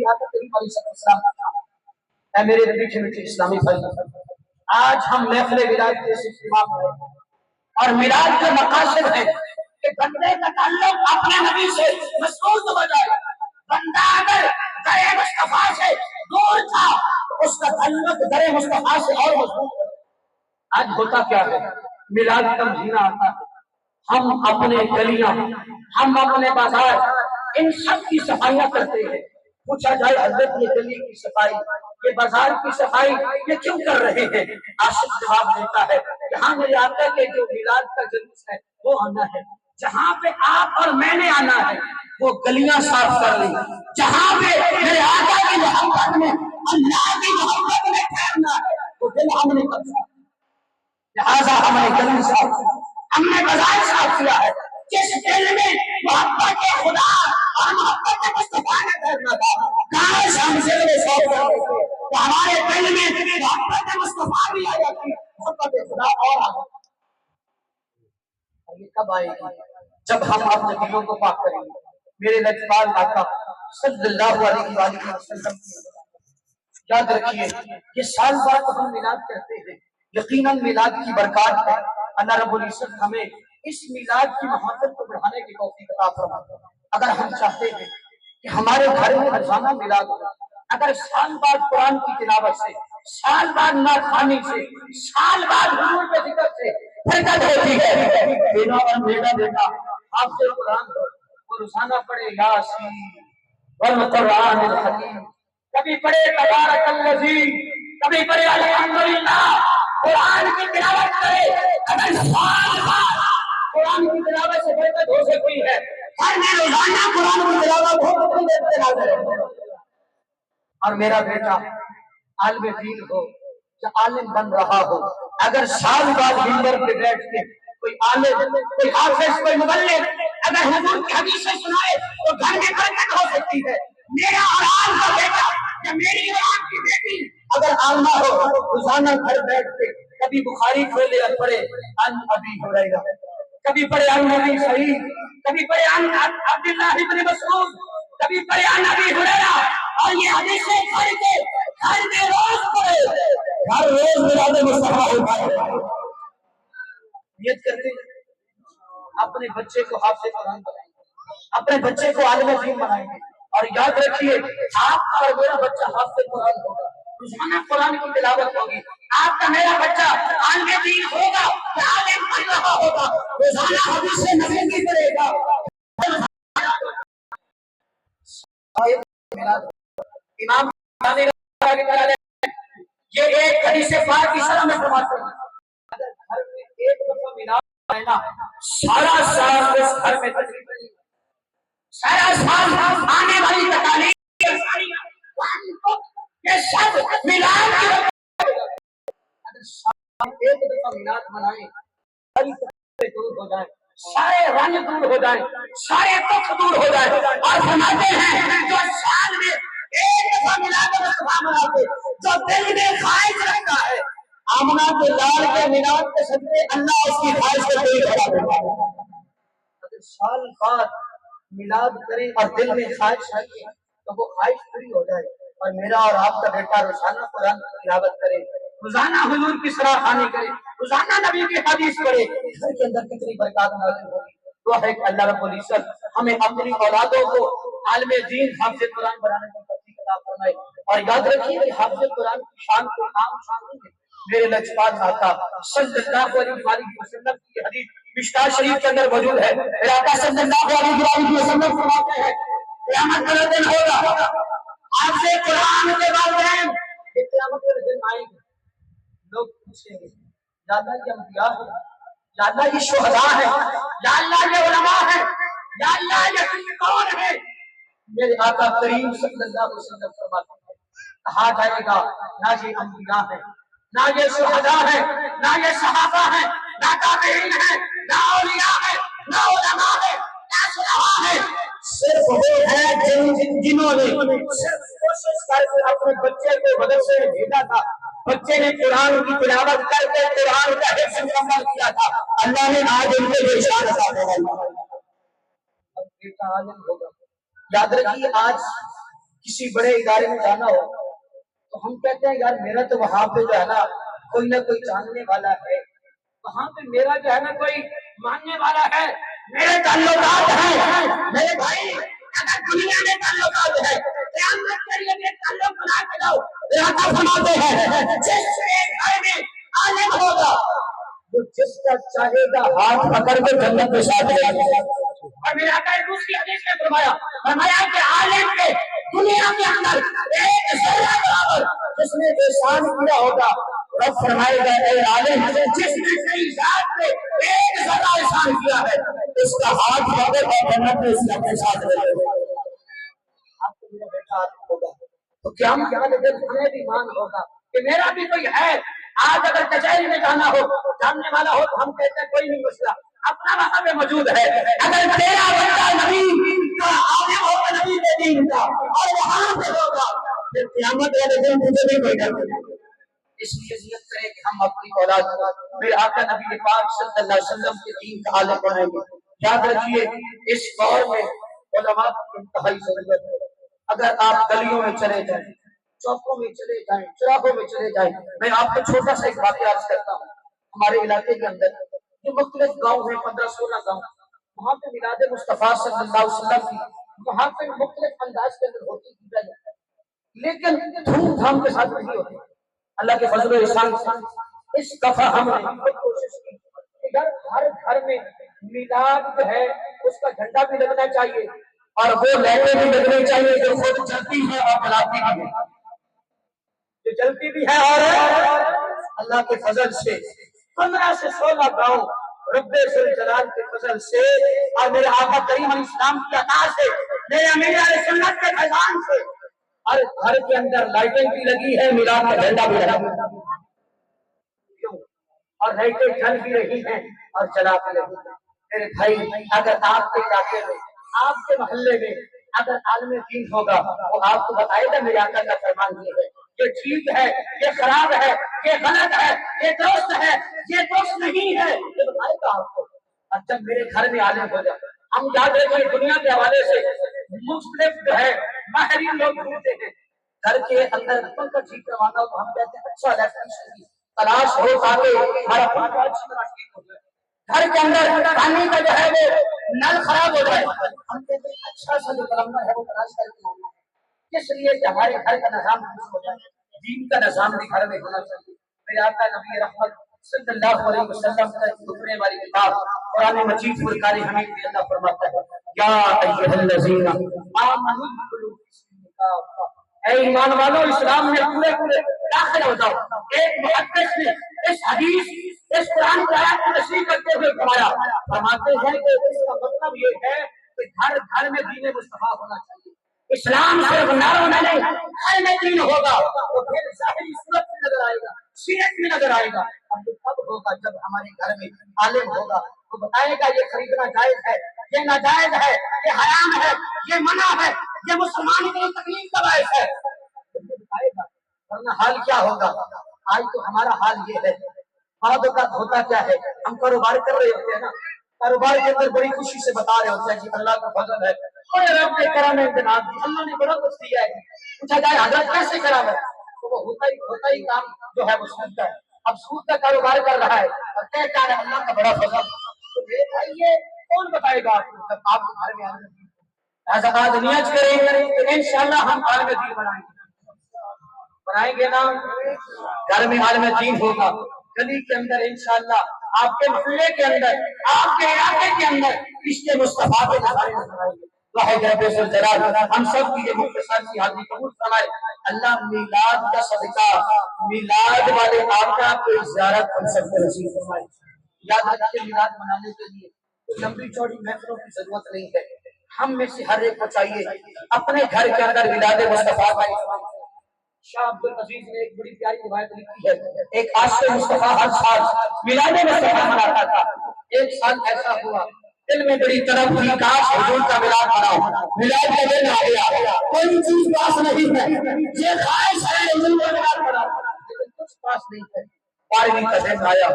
आका करीम अलैहिस्सलाम का है। मेरे मीठे मीठे इस्लामी भाई, आज हम महफिल मिलाद के इज्तिमा में हैं और मिलाद के मकासद है कि बंदे का ताल्लुक अपने नबी से मजबूत हो जाए। बंदा अगर दरे मुस्तफा से दूर था तो उसका ताल्लुक दरे मुस्तफा से और मजबूत हो। आज होता क्या है, मिलाद का महीना आता है, हम अपने गलियां, हम अपने बाजार, इन सब की सफाइयां करते हैं। पूछा जाए हजरत ये गली की सफाई, ये बाजार की सफाई ये क्यों कर रहे हैं? आशिक जवाब देता है, यहाँ मेरे आका के जो मिलाद का जुलूस है वो आना है। जहाँ पे आप और मैंने आना है वो गलियां साफ कर ली। जहाँ पे मेरे आका की मोहब्बत में, अल्लाह की मोहब्बत में ठहरना है वो दिल हमने कर, लिहाजा हमने गली साफ, हमने बाजार साफ किया है। जिस दिल में मोहब्बत के खुदा और मोहब्बत के मुस्तफा ने ठहरना था, काश हमसे वो साफ कर देते तो हमारे दिल में मोहब्बत के मुस्तफा भी आ जाती, मोहब्बत के खुदा और आ जाती। ये कब आएगी? जब हम अपने दिलों को पाक करेंगे। मेरे लजपाल आका सल्लल्लाहु अलैहि वसल्लम याद रखिए, ये साल बाद हम मिलाद करते हैं, यकीनन मिलाद की बरकत है। अल्लाह रब्बुल इज्जत हमें इस मिलाद की महत्व को बढ़ाने की तौफीक अता फरमाए। अगर हम चाहते हैं कि हमारे घर में रोजाना मिलाद हो, अगर साल बाद कुरान की तिलावत से, साल बाद नाखानी से, साल बाद हुजूर के जिक्र से बरकत होती है, बेटा और मेरा बेटा आपसे कुरान वो रोजाना पढ़े यासीन वल कुरानिल हकीम, कभी पढ़े तबारकल्लज़ी, कभी पढ़े अल्हम्दुलिल्लाह, कुरान की तिलावत करे। अगर साल बाद कुरान की तिलावत से बरकत हो सकती है, हर में रोजाना कुरान की तिलावत हो तो देखते ना। और मेरा बेटा आलिम दीन हो या आलिम बन रहा हो, अगर साल बाद मिंबर पे बैठ के कोई आलिम, कोई हाफिज, कोई मुबल्लिग अगर हुजूर की हदीसें सुनाए तो घर में बरकत हो सकती है। मेरा और आपका बेटा या मेरी और आपकी बेटी अगर आलमा हो, रोजाना घर बैठ के कभी बुखारी खोले और पढ़े अन अबी हुरैरा, कभी पढ़े अन नबी सईद, कभी पढ़े अन अब्दुल्लाह इब्न मसऊद, कभी पढ़े अन अबी हुरैरा, और ये हदीसें पढ़ के घर में रोज पढ़े, हर रोज मिलाद मुस्तफा होता है। नियत करते अपने बच्चे को हाफिज़ कुरान बनाएंगे, अपने बच्चे को आलिम दीन बनाएंगे। और याद रखिए, आपका और मेरा बच्चा हाफिज़ कुरान होगा, रोजाना कुरान की तिलावत होगी। आपका मेरा बच्चा आलिम दीन होगा, आलिम बन रहा होगा, रोजाना हदीसें नबी की पढ़ेगा। इमाम ये एक हदीस पाक की शरह में फरमाते हैं, अगर घर में एक दफा मिलाद है ना, सारा साल उस घर में तकलीफ नहीं, सारा साल आने वाली तकलीफ ये सब मिलाद की। अगर साल एक दफा मिलाद मनाए, सारी तकलीफें दूर हो जाए, सारे रंग दूर हो जाए, सारे दुख दूर हो जाए। और फरमाते हैं जो साल में एक दफा मिलाद मनाते, जो दिल में ख्वाहिश रखता है, आमना के लाल के मिलाद के सदके अल्लाह उसकी ख्वाहिश को पूरी करा देता है। अगर साल बाद मिलाद करें और दिल में ख्वाहिश रखें तो वो ख्वाहिश पूरी हो जाए। और मेरा और आपका बेटा रोजाना कुरान की तिलावत करे, रोजाना हुजूर की सराहनी करे, रोजाना नबी की हदीस पढ़े, घर के अंदर कितनी बरकत नाज़िल होगी। दुआ है कि अल्लाह रब्बुल इज्जत हमें अपनी औलादों को आलिम दीन हाफिज़ कुरान बनाने की तौफीक अता फरमाए। और याद रखिए कि हाफिज़ कुरान की शान को आम शान नहीं है। मेरे लजपाल आका सल्लल्लाहु अलैहि वसल्लम की हदीस मिशकात शरीफ के अंदर मौजूद है। मेरे आका सल्लल्लाहु अलैहि वसल्लम फरमाते हैं, क़यामत का दिन होगा, आपसे कुरान के वालिदैन क़यामत के दिन आएंगे, लोग पूछेंगे या अल्लाह ये अंबिया है, या अल्लाह ये शुहदा है, या अल्लाह ये उलमा है, या अल्लाह ये कौन है? मेरे आका करीम सल्लल्लाहु अलैहि वसल्लम फरमाते हैं, कहा जाएगा ना ये अंबिया है, ना ये शुहदा है, ना ये सहाबा है, ना ताबईन है, ना औलिया है, ना उलमा है, ना सुलहा है, सिर्फ वो है जिन्होंने सिर्फ कोशिश करके अपने बच्चे को मदरसे में भेजा था, बच्चे ने कुरान की तिलावत करके कुरान का हिफ्ज़ मुकम्मल किया था, अल्लाह ने आज उनके लिए शान अता फरमाई। अब बेटा आलिम होगा। याद रखिए, आज किसी बड़े इदारे में जाना हो तो हम कहते हैं यार मेरा तो वहां पे जो है ना कोई जानने वाला है, वहां पे मेरा जो है ना कोई मानने वाला है, मेरे ताल्लुकात हैं। मेरे भाई अगर दुनिया में ताल्लुकात है, क़यामत के लिए ताल्लुक बना के जाओ। राजा फरमाते हैं जिस घर में आलिम होगा वो जिसका चाहेगा हाथ पकड़ के जन्नत में साथ जाएगा। और मेरा दूसरी हदीस में फरमाया कि आलिम के दुनिया के अंदर एक जर्रा बराबर जिसने एहसान किया होगा, रब फरमाएगा ए आलिम जिसने तेरी जात पे एक जर्रा एहसान किया है उसका हाथ पकड़ और जन्नत में उसके अपने साथ ले जाएगा। आपको मेरा बेटा आलिम होगा तो क्या हम हमें भी मान होगा कि मेरा भी कोई है। आज अगर कचहरी में जाना हो, जानने वाला हो तो हम कहते हैं कोई नहीं मसला, अपना वहां पे मौजूद है। अगर तेरा बच्चा नबी का आलिम होगा, नबी के दीन का, और वहां पे होगा फिर क़यामत वाले दिन तुझे भी कोई डर नहीं। इसलिए नियत करें कि हम अपनी औलाद को मेरे आका नबी पाक सल्लल्लाहु अलैहि वसल्लम के दीन का आलिम बनाएंगे। याद रखिए इस दौर में उलमा की इंतहाई जरूरत है। अगर आप गलियों में चले जाएं, चौकों में चले जाएं, चौराहों में चले जाएं, मैं आपको छोटा सा एक वाक़या अर्ज करता हूँ। हमारे इलाके के अंदर जो मुख्तलिफ गाँव है, 15-16 गाँव, वहाँ पे मिलाद मुस्तफा सल्लल्लाहु अलैहि वसल्लम की वहाँ पे मुख्तलिफ अंदाज के अंदर होती की जाए, लेकिन धूमधाम के साथ नहीं होती। अल्लाह के फजल एहसान से इस दफा हमने कोशिश की कि हर घर में मिलाद जो है उसका झंडा भी लगना चाहिए और वो लाइटें भी लगनी चाहिए जो खुद चलती है और जलाती भी है, जो चलती भी है। और अल्लाह के फजल से 15 से 16 गाँव रब्बे जलाल के फजल से और मेरे आका करीम इस्लाम की अता से, मेरे अमीर अहले सुन्नत के फैजान से हर घर के अंदर लाइटें भी लगी है, मिलाद का झंडा भी लगा। क्यों? और लाइटें जल भी रही हैं और जला भी रही हैं। मेरे भाई अगर आपके इलाके में, आपके मोहल्ले में अगर आलम दीन होगा वो आपको बताएगा मेरे आका का फरमान ये है, ये ठीक है, ये खराब है, ये गलत है, ये दोस्त है, ये दोस्त नहीं है, ये बताएगा आपको। और जब मेरे घर में आलिम हो जाए, हम याद रखें दुनिया के हवाले से मुख्तलिफ जो है माहिरीन लोग ढूंढते हैं। घर के अंदर पंखा ठीक करवाना हो तो हम कहते हैं अच्छा इलेक्ट्रिशियन की तलाश हो ताकि हमारा पंखा अच्छी तरह ठीक हो जाए। घर के अंदर पानी का जो है वो नल खराब हो जाए, हम कहते हैं अच्छा सा जो प्लम्बर है वो तलाश करके लाना है, इसलिए कि हमारे घर का निजाम हो जाए, दीन का निजाम भी घर में होना चाहिए। मेरे आका नबी रहमत सल्लल्लाहु अलैहि वसल्लम का गुजरने वाली किताब कुरान मजीद फुरकान हमीद में अल्लाह फरमाता है या अय्युहल्लज़ीना आमनू दुखुलू फिस्सिल्म, ऐ ईमान वालों इस्लाम में पूरे पूरे दाखिल हो जाओ। एक मुहद्दिस ने इस हदीस इस कुरान की आयत को तशरीह करते हुए फरमाते हैं कि इसका मतलब ये है कि घर घर में दीन मुस्तफा होना चाहिए। इस्लाम सिर्फ नारों में नहीं, घर में दीन होगा तो फिर ज़ाहिरी सूरत में नजर आएगा, सीरत में नजर आएगा। अब तब होगा जब हमारे घर में आलिम होगा तो बताएगा ये खरीदना जायज है, ये नाजायज है, ये हराम है, ये मना है, ये मुसलमान के लिए तकलीफ का बायस है, बताएगा। वरना हाल क्या होगा? आज तो हमारा हाल ये है, बाद का होता क्या है, हम कारोबार कर रहे होते हैं ना, कारोबार के अंदर बड़ी खुशी से बता रहे होते हैं कि अल्लाह का फजल है और रब ने करम है जनाब, अल्लाह ने बड़ा कुछ दिया है। पूछा जाए हजरत कैसे करम है, तो वो होता ही काम जो है वो सूद का है। अब सूद का कारोबार कर रहा है और कहता है अल्लाह का बड़ा फजल, तो मेरे भाई ये कौन बताएगा आपको जब आपके घर में आने ऐसा आज नियत करेंगे तो इंशाअल्लाह हम आलम दीन बनाएंगे ना, घर में आलम दीन होगा। गली के अंदर इंशाअल्लाह, आपके मोहल्ले के अंदर, आपके इलाके के अंदर इसके मुस्तफा के नज़ारे नजर आएंगे। हम सब की ये मुख्तसर सी हाजिरी कबूल फरमाए। अल्लाह मिलाद का सदका, मिलाद वाले आका की ज़ियारत हम सबको नसीब फरमाए। याद रखिए मिलाद मनाने के लिए कोई लंबी चौड़ी महफिलों की जरूरत नहीं है। हम में से हर एक को चाहिए अपने घर के अंदर मिलाद मुस्तफा का। शाह अब्दुल अजीज ने एक बड़ी प्यारी रिवायत लिखी है, एक आशिक मुस्तफा हर साल मिलाद मुस्तफा मनाता था। एक साल ऐसा हुआ दिल में बड़ी तरफ थी काश हुजूर का मिलाद मनाओ, मिलाद का दिन आ गया, कोई चीज पास नहीं है, ये ख्वाहिश है हुजूर का मिलाद मनाओ, लेकिन कुछ पास नहीं है। 12वीं का दिन आया,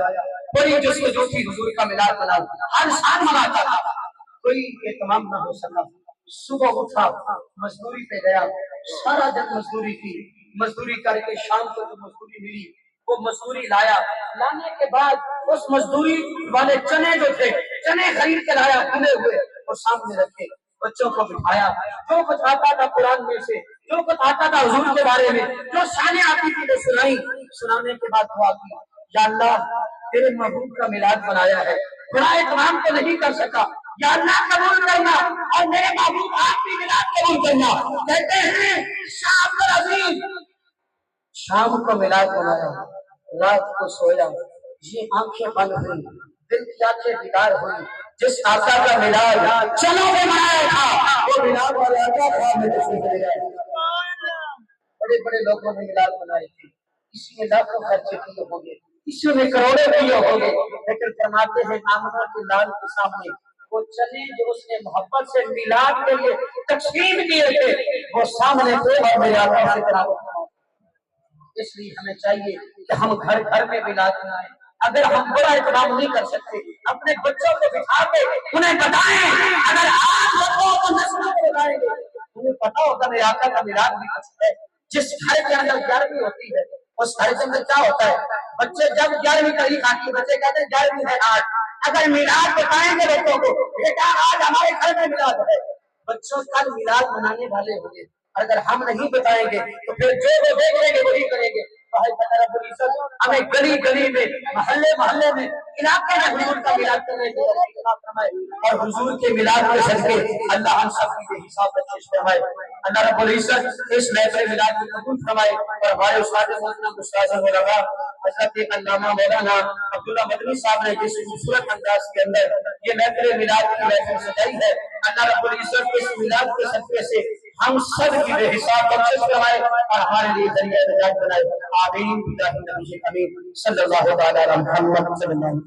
बड़ी जस्मजू थी हुजूर का मिलाद मनाओ, हर साल मनाता था, कोई एहतमाम न हो सका। सुबह उठा, मजदूरी पे गया, سارا دن مزدوری کی، مزدوری کر کے شام کو جو مزدوری ملی وہ مزدوری لایا، لانے کے بعد اس مزدوری والے چنے جو تھے، چنے خرید کے لایا بھنے ہوئے، وہ سامنے رکھے، بچوں کو بٹھایا، جو کچھ آتا تھا قرآن میں سے، جو کچھ آتا تھا حضور کے بارے میں، جو شانیں آتی تھی وہ سنائی، سنانے کے بعد دعا کی، یا اللہ تیرے محبوب کا میلاد بنایا ہے، بڑا اہتمام تو نہیں کر سکا، یا اللہ قبول کرنا، اور میرے محبوب آپ بھی میلاد قبول کرنا۔ کہتے ہیں شام کو عظیم، شام کو میلاد بنایا، رات کو سویا، یہ آنکھیں بند ہوئی، دل کی آنکھیں بیدار ہوئی، جس آقا کا میلاد چلو میں منایا تھا وہ میلاد والا آقا میں تشریف لے گئے۔ بڑے بڑے لوگوں نے میلاد بنائے تھے، کسی نے لاکھوں خرچے کیے ہوں گے، کسی نے کروڑوں کیے ہوں گے، لیکن فرماتے ہیں آمنہ کے لال کے سامنے وہ چنے جو اس نے محبت سے میلاد کے لیے تقسیم کیے تھے وہ سامنے تھے اور میرے آقا سے تلاوت۔ اس لیے ہمیں چاہیے کہ ہم گھر گھر میں میلاد منائیں۔ اگر ہم بڑا اہتمام نہیں کر سکتے، اپنے بچوں کو بٹھا کے انہیں بتائیں، اگر آپ لوگوں کو نسلوں کو بتائیں گے انہیں پتا ہوگا میرے آقا کا میلاد بھی کچھ ہے۔ جس گھر کے اندر 11ویں ہوتی ہے اس گھر کے اندر کیا ہوتا ہے؟ بچے جب 11ویں تاریخ آتی ہے بچے کہتے ہیں 11ویں ہے آج، اگر میلاد بتائیں گے بچوں کو بیٹا آج ہمارے گھر میں میلاد ہے، بچوں کل میلاد منانے والے ہوں گے۔ اگر ہم نہیں بتائیں گے تو پھر جو وہ دیکھیں گے وہی کریں گے۔ رب العزت ہمیں گلی گلی میں، محلے محلے میں، علاقے میں حضور کا میلاد کرنے کی توفیق عطا فرمائے، اور حضور کے میلاد کے صدقے اللہ ہم سب کی حساب بخشش فرمائے۔ اللہ رب العزت اس محفل میلاد کو قبول فرمائے، اور ہمارے استاد محترم استاد مولانا حضرت علامہ مولانا عبداللہ مدنی صاحب نے جس خوبصورت انداز کے اندر یہ محفل میلاد کی محفل سجائی ہے، اللہ رب العزت اس میلاد کے صدقے سے ہم سب کی بے حساب بخشش فرمائے اور ہمارے لیے ذریعہ نجات بنائے۔ آمین بجاہ النبی امین صلی اللہ تعالی علی محمد صلی اللہ علیہ وسلم۔